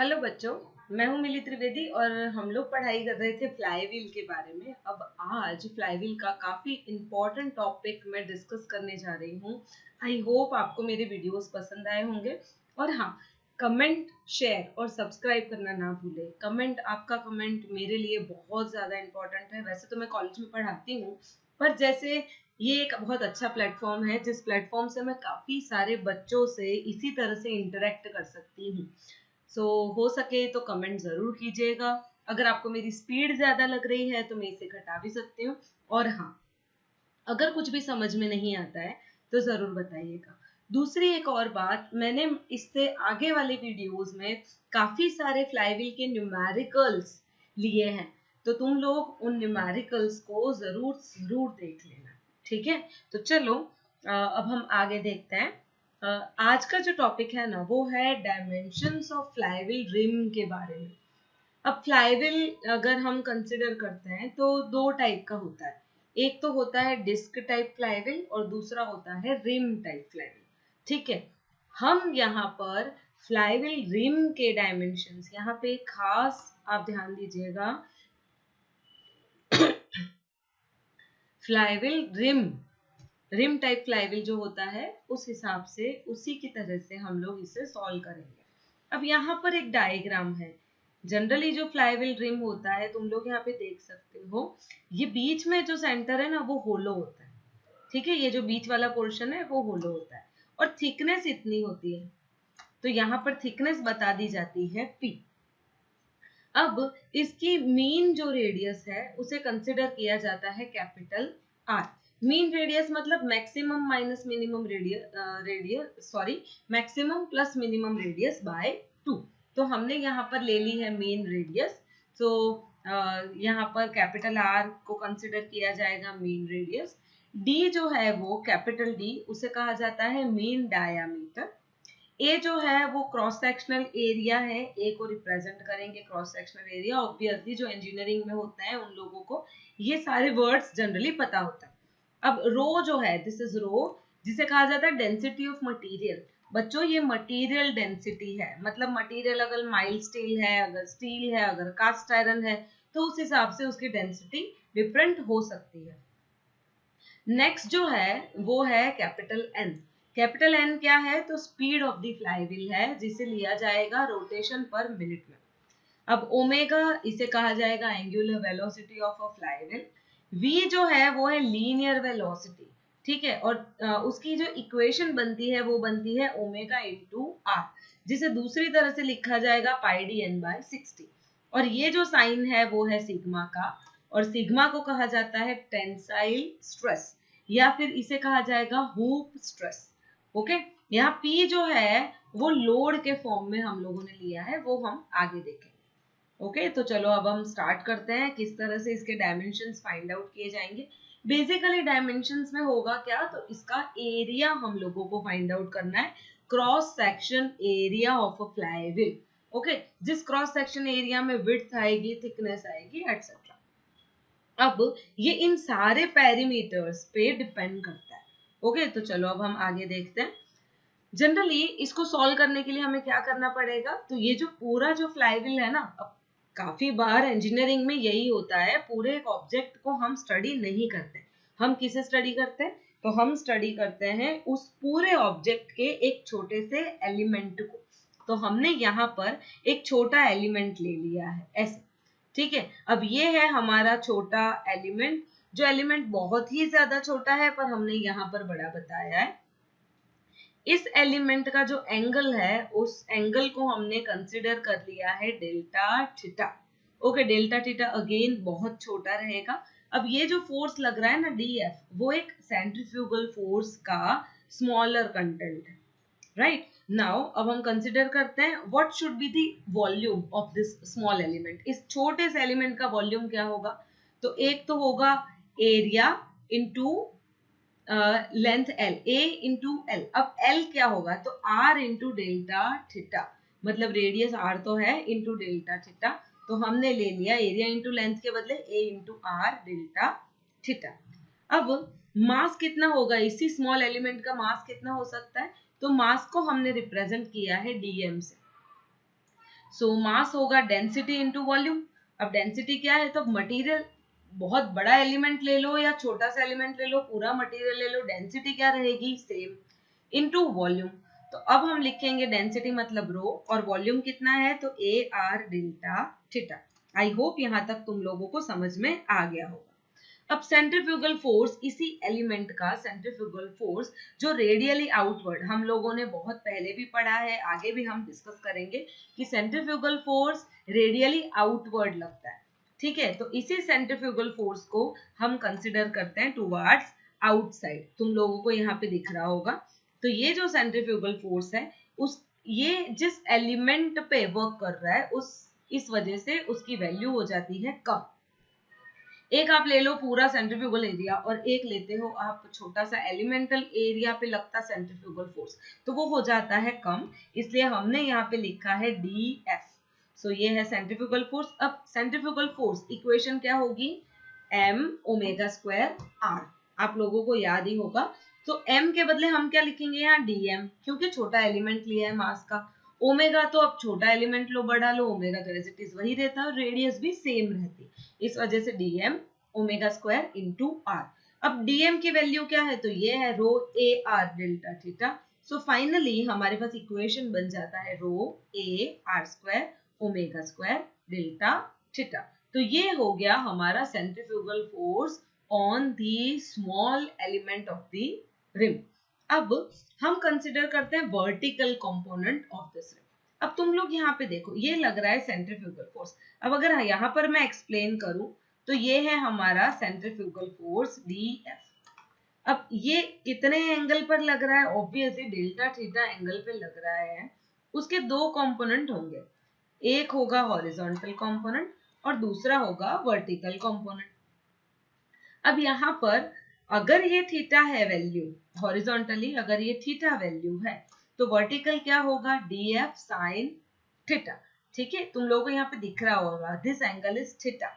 Hello बच्चों, मैं हूं मिली त्रिवेदी और हम लोग पढ़ाई कर रहे थे फ्लाईव्हील के बारे में। अब आज फ्लाईव्हील का काफी इम्पोर्टेंट टॉपिक मैं डिस्कस करने जा रही हूं। आई होप आपको मेरे वीडियोस पसंद आए होंगे। और हाँ, कमेंट, शेयर और सब्सक्राइब करना ना भूलें। आपका कमेंट मेरे लिए बहुत ज़्यादा इम्पोर्टेंट है। वैसे तो मैं कॉलेज में पढ़ाती हूँ, पर जैसे ये एक बहुत अच्छा प्लेटफॉर्म है जिस प्लेटफॉर्म से मैं काफ़ी सारे बच्चों से इसी तरह से इंटरेक्ट कर सकती हूँ। हो सके तो कमेंट जरूर कीजिएगा। अगर आपको मेरी स्पीड ज्यादा लग रही है तो मैं इसे घटा भी सकती हूँ। और हाँ, अगर कुछ भी समझ में नहीं आता है तो जरूर बताइएगा। दूसरी एक और बात, मैंने इससे आगे वाले वीडियोस में काफी सारे फ्लाईव्हील के न्यूमेरिकल्स लिए हैं, तो तुम लोग उन न्यूमेरिकल्स को जरूर जरूर देख लेना। ठीक है, तो चलो अब हम आगे देखते हैं। आज का जो टॉपिक है ना, वो है डायमेंशंस ऑफ फ्लाईव्हील रिम के बारे में। अब फ्लाईव्हील अगर हम कंसिडर करते हैं तो दो टाइप का होता है। एक तो होता है डिस्क टाइप फ्लाईव्हील और दूसरा होता है रिम टाइप फ्लाईव्हील। ठीक है, हम यहाँ पर फ्लाईव्हील रिम के डायमेंशंस, यहाँ पे खास आप ध्यान दीजिएगा, फ्लाईव्हील रिम टाइप फ्लाईव्हील जो होता है उस हिसाब से उसी की तरह से हम लोग इसे सॉल्व करेंगे। अब यहाँ पर एक डायग्राम है। जनरली जो फ्लाईव्हील रिम होता है, तुम लोग यहाँ पे देख सकते हो, ये बीच में जो सेंटर है ना वो होलो होता है। ठीक है, ये जो बीच वाला पोर्शन है वो होलो होता है और थिकनेस इतनी होती है, तो यहाँ पर थिकनेस बता दी जाती है P। अब इसकी मीन जो रेडियस है उसे कंसिडर किया जाता है कैपिटल R। मीन रेडियस मतलब maximum minus minimum maximum plus minimum radius by 2। तो हमने यहाँ पर ले ली है मीन रेडियस, तो यहाँ पर कैपिटल R को कंसिडर किया जाएगा मीन रेडियस। D जो है वो कैपिटल D, उसे कहा जाता है मीन डायामीटर। ए जो है वो क्रॉस सेक्शनल एरिया है, ए को रिप्रेजेंट करेंगे क्रॉस सेक्शनल एरिया। ऑब्वियसली जो इंजीनियरिंग में होता है उन लोगों को ये सारे वर्ड्स जनरली पता होता है। अब रो जो है, दिस इज रो, जिसे कहा जाता है डेंसिटी ऑफ मटेरियल। बच्चों ये मटेरियल डेंसिटी है, मतलब मटेरियल अगर माइल्ड स्टील है, अगर स्टील है, अगर कास्ट आयरन है, तो उस हिसाब से उसकी डेंसिटी डिफरेंट हो सकती है। नेक्स्ट जो है वो है कैपिटल एन। कैपिटल एन क्या है? तो स्पीड ऑफ द फ्लाईव्हील है, जिसे लिया जाएगा रोटेशन पर मिनट में। अब ओमेगा, इसे कहा जाएगा angular velocity of a flywheel. V जो है वो है लीनियर वेलोसिटी। ठीक है, और उसकी जो इक्वेशन बनती है वो बनती है ओमेगा इंटू आर, जिसे दूसरी तरह से लिखा जाएगा पाई डी एन बाय 60। और ये जो साइन है वो है सिग्मा का, और सिग्मा को कहा जाता है टेंसाइल स्ट्रेस, या फिर इसे कहा जाएगा हूप स्ट्रेस। ओके, यहाँ पी जो है वो लोड के फॉर्म में हम लोगों ने लिया है, वो हम आगे देखेंगे। ओके, तो चलो अब हम स्टार्ट करते हैं किस तरह से इसके डायमेंशंस फाइंड आउट किए जाएंगे। बेसिकली डायमेंशंस में होगा क्या, तो इसका एरिया हम लोगों को फाइंड आउट करना है, cross section area of a flywheel. Okay, जिस क्रॉस सेक्शन एरिया में विड्थ आएगी, थिकनेस आएगी, एटसेट्रा। अब ये इन सारे पैरामीटर्स पे डिपेंड करता है। ओके, तो चलो अब हम आगे देखते हैं। जनरली इसको सॉल्व करने के लिए हमें क्या करना पड़ेगा, तो ये जो पूरा जो फ्लाईव्हील है ना, अब काफी बार इंजीनियरिंग में यही होता है, पूरे एक ऑब्जेक्ट को हम स्टडी नहीं करते। हम किसे स्टडी करते हैं? तो हम स्टडी करते हैं उस पूरे ऑब्जेक्ट के एक छोटे से एलिमेंट को। तो हमने यहाँ पर एक छोटा एलिमेंट ले लिया है ऐसे। ठीक है, अब ये है हमारा छोटा एलिमेंट, जो एलिमेंट बहुत ही ज्यादा छोटा है पर हमने यहाँ पर बड़ा बताया है। इस एलिमेंट का जो एंगल है, उस एंगल को हमने कंसिडर कर लिया है delta theta. Okay, delta theta again बहुत छोटा रहेगा। अब ये जो फोर्स लग रहा है ना डीएफ, वो एक सेंट्रीफ्यूगल फोर्स का स्मॉलर कंटेंट है। राइट नाउ अब हम कंसिडर करते हैं what should be the volume of this small element. इस छोटे से एलिमेंट का वॉल्यूम क्या होगा? तो एक तो होगा एरिया इंटू लेंथ एल, ए इंटू एल। अब एल क्या होगा? तो आर इंटू डेल्टा थीटा, मतलब रेडियस आर तो है इंटू डेल्टा थीटा। तो हमने ले लिया एरिया इंटू लेंथ के बदले ए इंटू आर डेल्टा थीटा। अब मास कितना होगा? इसी स्मॉल एलिमेंट का मास कितना हो सकता है? तो मास को हमने रिप्रेजेंट किया है डीएम से। सो मास होगा डेंसिटी इंटू वॉल्यूम। अब डेंसिटी क्या है, तो मटेरियल बहुत बड़ा एलिमेंट ले लो या छोटा सा एलिमेंट ले लो, पूरा मटेरियल ले लो, डेंसिटी क्या रहेगी, सेम, इनटू वॉल्यूम। तो अब हम लिखेंगे डेंसिटी मतलब रो, और वॉल्यूम कितना है, तो ए R delta theta. I hope यहाँ तक तुम लोगों को समझ में आ गया होगा। अब सेंट्रीफ्यूगल फोर्स, इसी एलिमेंट का सेंट्रीफ्यूगल फोर्स जो रेडियली आउटवर्ड, हम लोगों ने बहुत पहले भी पढ़ा है, आगे भी हम डिस्कस करेंगे कि सेंट्रीफ्यूगल फोर्स रेडियली आउटवर्ड लगता है, ठीक है। तो इसी सेंट्रीफ्यूगल फोर्स को हम कंसिडर करते हैं टुवर्ड्स आउटसाइड। तुम लोगों को यहाँ पे दिख रहा होगा। तो ये जो सेंट्रीफ्यूगल फोर्स है, उस ये जिस एलिमेंट पे वर्क कर रहा है, इस वजह से उसकी वैल्यू हो जाती है कम। एक आप ले लो पूरा सेंट्रीफ्यूगल एरिया, और एक लेते हो आप छोटा सा एलिमेंटल एरिया पे लगता सेंट्रीफ्यूगल फोर्स, तो वो हो जाता है कम। इसलिए हमने यहाँ पे लिखा है DF। सो ये है सेंट्रीफ्यूगल फोर्स। अब सेंट्रीफ्यूगल फोर्स इक्वेशन क्या होगी, m ओमेगा स्क्वायर r, आप लोगों को याद ही होगा। तो m के बदले हम क्या लिखेंगे यहाँ, dm, क्योंकि छोटा एलिमेंट लिया है मास का। ओमेगा तो अब छोटा एलिमेंट लो, बड़ा लो, ओमेगा तो एज इट इज वही रहता है, रेडियस भी सेम रहती, इस वजह से dm omega square into R. अब dm की वैल्यू क्या है, तो ये है rho A R delta theta. So finally हमारे पास इक्वेशन बन जाता है rho A R square omega square delta theta. तो ये हो गया हमारा centrifugal force on the small element of the rim. अब हम कंसिडर करते हैं vertical component of this rim. अब तुम लोग यहाँ पे देखो, ये लग रहा है सेंट्रीफ्यूगल फोर्स। अब अगर यहाँ पर मैं एक्सप्लेन करूं, तो ये है हमारा सेंट्रीफ्यूगल फोर्स DF। अब ये कितने एंगल पर लग रहा है, ऑब्वियसली डेल्टा थीटा एंगल पे लग रहा है। उसके दो कंपोनेंट होंगे, एक होगा हॉरिजॉन्टल कंपोनेंट और दूसरा होगा वर्टिकल कंपोनेंट। अब यहाँ पर अगर ये थीटा है वैल्यू, हॉरिजॉन्टली अगर ये थीटा वैल्यू है, तो वर्टिकल क्या होगा, DF साइन थीटा। ठीक है, तुम लोगों को यहाँ पे दिख रहा होगा, this angle is theta.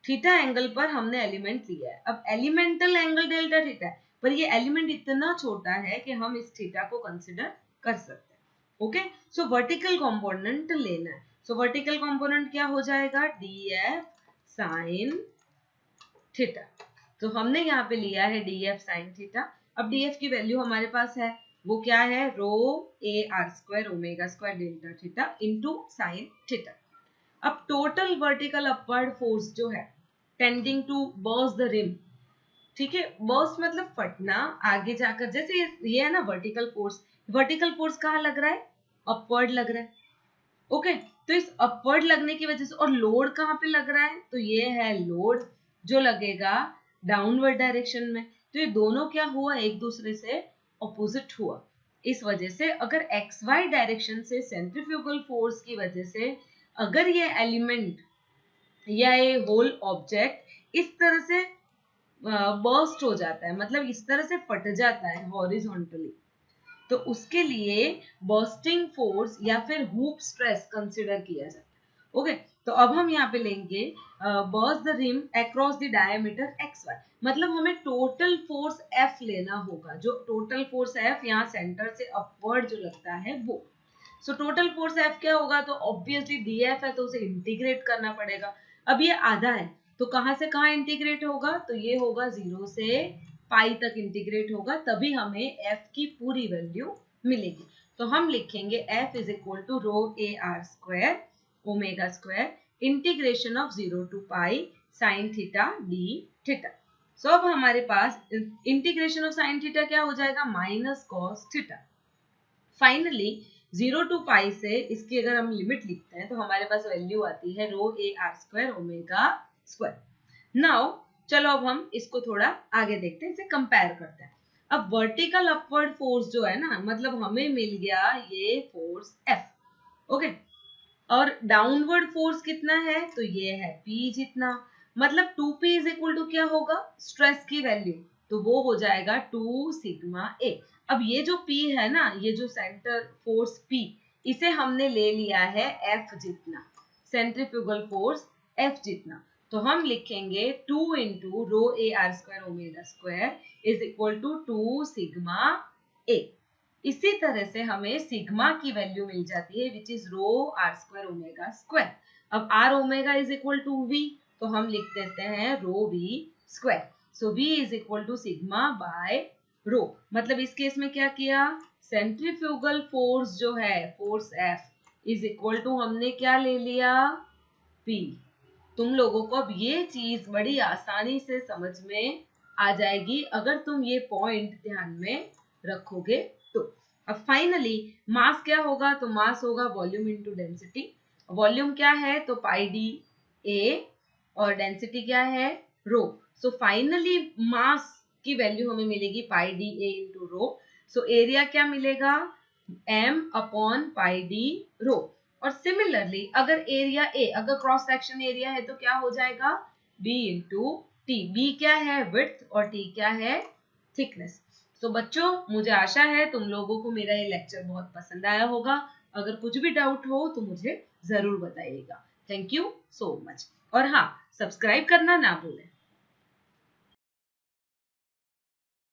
Theta angle पर हमने एलिमेंट लिया है। अब एलिमेंटल एंगल डेल्टा थीटा है, पर ये एलिमेंट इतना छोटा है कि हम इस थीटा को कंसिडर कर सकते हैं। ओके, सो वर्टिकल कंपोनेंट लेना है। सो वर्टिकल कंपोनेंट क्या हो जाएगा, DF साइन थीटा। तो हमने यहाँ पे लिया है DF साइन थीटा। अब DF की वैल्यू हमारे पास है, वो क्या है, rho A R square omega square delta theta into sine theta. अब टोटल वर्टिकल अपवर्ड फोर्स जो है tending to burst the rim, ठीक है, बर्स्ट मतलब फटना, आगे जाकर, जैसे ये है ना वर्टिकल फोर्स, वर्टिकल फोर्स कहाँ लग रहा है, अपवर्ड लग रहा है। ओके, तो इस अपवर्ड लगने की वजह से, और लोड कहाँ पे लग रहा है, तो ये है लोड जो लगेगा डाउनवर्ड डायरेक्शन में। तो ये दोनों क्या हुआ, एक दूसरे से ऑपोजिट हुआ। इस वजह से अगर XY डायरेक्शन से सेंट्रीफ्यूगल फोर्स की वजह से अगर ये एलिमेंट या ये होल ऑब्जेक्ट इस तरह से बर्स्ट हो जाता है, मतलब इस तरह से फट जाता है हॉरिजॉन्टली, तो उसके लिए बर्स्टिंग फोर्स या फिर हुप स्ट्रेस कंसिडर किया जाता है। ओके, तो अब हम यहाँ पे लेंगे burst the rim across the diameter XY, मतलब हमें टोटल फोर्स F लेना होगा। जो टोटल फोर्स F यहाँ सेंटर से अपवर्ड जो लगता है वो, सो टोटल फोर्स F क्या होगा, तो ऑब्वियसली DF है तो उसे इंटीग्रेट करना पड़ेगा। अब ये आधा है तो कहाँ से कहाँ इंटीग्रेट होगा, तो ये होगा 0 से पाई तक इंटीग्रेट होगा, तभी हमें F की पूरी वैल्यू मिलेगी। तो हम लिखेंगे F is equal to rho A R square omega square integration of 0 to pi sine theta d theta. So अब हमारे पास इंटीग्रेशन ऑफ साइन थीटा क्या हो जाएगा, minus cos theta. Finally 0 to pi से इसकी अगर हम लिमिट लिखते हैं तो हमारे पास वैल्यू आती है rho A R square omega square. Now चलो अब हम इसको थोड़ा आगे देखते हैं, इसे कंपेयर करते हैं। अब वर्टिकल अपवर्ड फोर्स जो है ना, मतलब हमें मिल गया ये फोर्स F। ओके, और डाउनवर्ड फोर्स कितना है, तो ये है P जितना, मतलब 2P इज इक्वल टू क्या होगा, स्ट्रेस की वैल्यू, तो वो हो जाएगा 2 सिग्मा A। अब ये जो P है ना, ये जो सेंटर फोर्स P, इसे हमने ले लिया है F जितना, सेंट्रीफ्यूगल फोर्स F जितना। तो हम लिखेंगे 2 into rho A R square omega square is equal to 2 sigma A। इसी तरह से हमें सिग्मा की वैल्यू मिल जाती है which is rho R square omega square. अब R omega is equal to V, तो हम लिख देते हैं rho V square. So V is equal to sigma by rho. मतलब इस केस में क्या किया, सेंट्रीफ्यूगल फोर्स जो है force F is equal to हमने क्या ले लिया पी। तुम लोगों को अब ये चीज बड़ी आसानी से समझ में आ जाएगी अगर तुम ये पॉइंट ध्यान में रखोगे तो। अब फाइनली मास क्या होगा, तो मास होगा वॉल्यूम इनटू डेंसिटी। वॉल्यूम क्या है, तो पाई डी ए, और डेंसिटी क्या है रो। सो फाइनली मास की वैल्यू हमें मिलेगी pi D A into rho. So area क्या मिलेगा, m upon pi D rho. और सिमिलरली अगर एरिया ए, अगर क्रॉस सेक्शन एरिया है तो क्या हो जाएगा b इंटू टी। बी क्या है विड्थ और टी क्या है थिकनेस। तो बच्चों मुझे आशा है तुम लोगों को मेरा ये लेक्चर बहुत पसंद आया होगा। अगर कुछ भी डाउट हो तो मुझे जरूर बताइएगा। Thank you so much. और हाँ, सब्सक्राइब करना ना भूलें।